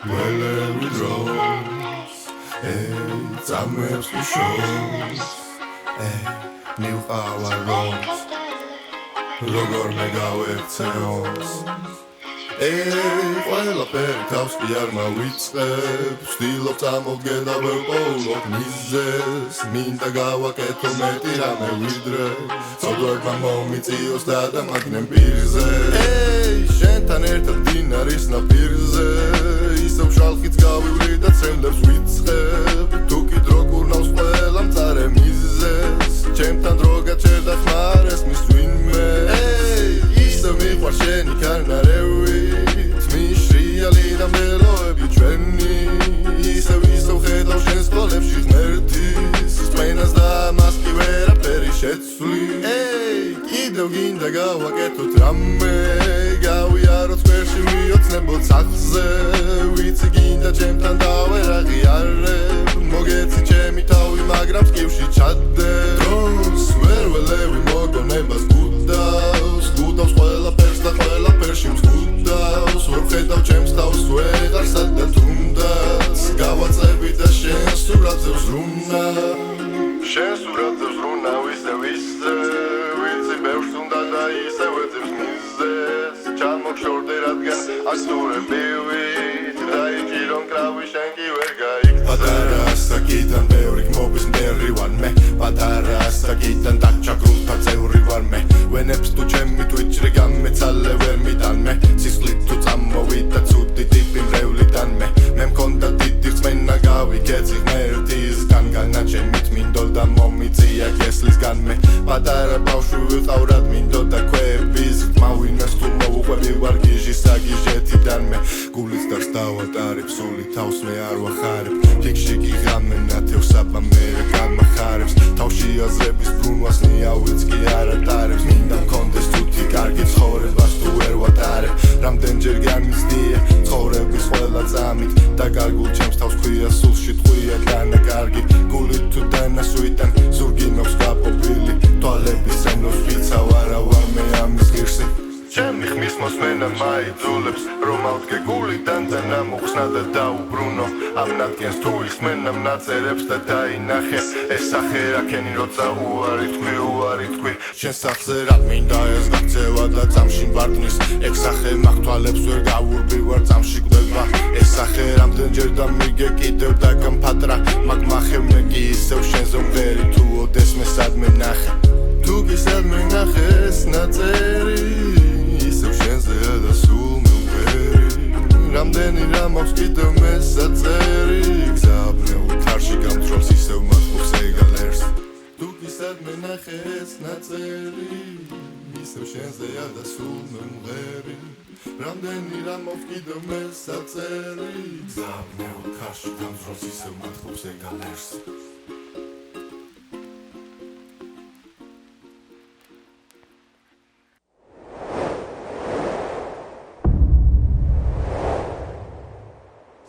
Wherever it rolls, წამებს ვიშოვს, მივყავა რომს, როგორ მე გავექცეოს. ყველაფერი თავს კი არ მავიწყებ, ვცდილობ წამოვდგენა ვერ პოულობ მიზეს, მინდა გავაკეთო მეტი რამე ვიდრე, ცოდვებმა მომიწიოს დადამაგნემ პირზე. შენთან ერთად მდინარის ნაპირზე, ისევ შალხიც გავივლი და ცემლებს ვიწყებ, თუ კი დრო კურნავს ყველა მწარე მიზეს, ჩემთან დრო გაჩერდა ხმარეს მის ვინმე. ისევ მიყვარ შენი ქარნარევით, მიშრიალი და მელოები ჩვენი, ისევ ხედავ შენს თვალებში ღმერთის წმენას და მას კი ვერაფერი შეცვლი. კიდევ გინდა გავაკეთოთ რამე, გავიაროთ სკვერში ვიოცნებოთ სახლზე, ვიცი გინდა ჩემთან დავერაღიარებ, მოგეცი ჩემი თავი მაგრამ სკივში ჩადებ. დროს ვერ ველევი მოგონებას გუდავს, გუდავს ყველაფერს და ყველაფერში მსგუდავს, ვერ ვხედავ ჩემს თავს ვეღარსად და თუნდაც გავაწევი და შენ სურათზე ვზრუნა, შენ სურათზე ვზრუნა ვისე ვიცი ბევრს უნდა და ისე ვეძებს მიზეს, ჩამოგშორდე რადგან ასურებივით, დაიჭირო მკრავი შენ კი ვერ გაიქცე. პატარა ასაკიდან ბევრი გმობის მტერი ვარ მე, პატარა ასაკიდან დაჩაგრულთა წევრი ვარ მე, ვენებს თუ ჩემი ტვიჭრი გამეცალე ვერ მიტან მე, სისხლით თუ წამოვიდა ცუდი ტიპი მრევლიდან მე მქონდა დიდი რწმენა გავიქეცი ღმერთისგან, განაჩემით მინდოდა მომიწია კესლისგან მე, პატარა ბავშვი ვიყავრად მინდოდა ქვების ხმა, ვინმეს თუ მოუყვები ვარ გიჟის საგიჟეთიდან მე, გულით დარს დავატარებ, სული თავს მე არ ვახარებ, ფიქში კი ღამე ნათევს აბა მე გამახარებს, თავში აზრების ბრუნვას ნიავიც კი არ ატარებს, მინდა მქონდეს თუთი კარგი ცხოვრებას თუ ვერ ვატარებ, რამდენჯერ გამიცდია ცხოვრების ყველა წამით, და კარგულ ჩემს თავს ქვია სულში ტყვია განაკარგი, გულით თუ დანასვიდან ზურგი მაქვს გაპობილი, თვალების ზემოს ვიცავ არა ვარ მე ამის ღირსი. ჩემი ხმის მოსმენა მაიძულებს, რომ ავდგე გულიდან და ნამოხსნა და დაუბრუნო, ამ ნადგენს თუ ისმენა მნაწერებს და დაინახე, ეს სახე რაკენი როცა უარი თქვი, შენ სახზე რა მინდა ეს გაქცევა და წამში ვარდნის, ეგ სახე მახთვალებს ვერ გავურბივარ წამში გვდება, ეს სახე რამდენჯერ და მიგე კიდევ და გამფატრა, მაგ მახევნე კი ისევ შენზე მღერი, თუ ოდესმე სადმე ნახე, თუ კი სადმე ნახე ეს ნაწერი, ისევ შენზეა და სულ მევღერი, რამდენი რამ აქვს კიდევ მე საწერი, გზაბნეულ ქარში გამძრობს ისევ მათბობს ეგალერს, თუ კი სადმე ნახე ეს ნაწერი, ისევ შენზეა და სულ მევღერი, რამდენი რამ აქვს კიდევ მე საწერი, გზაბნეულ ქარში გამძრობს ისევ მათბობს ეგალერს.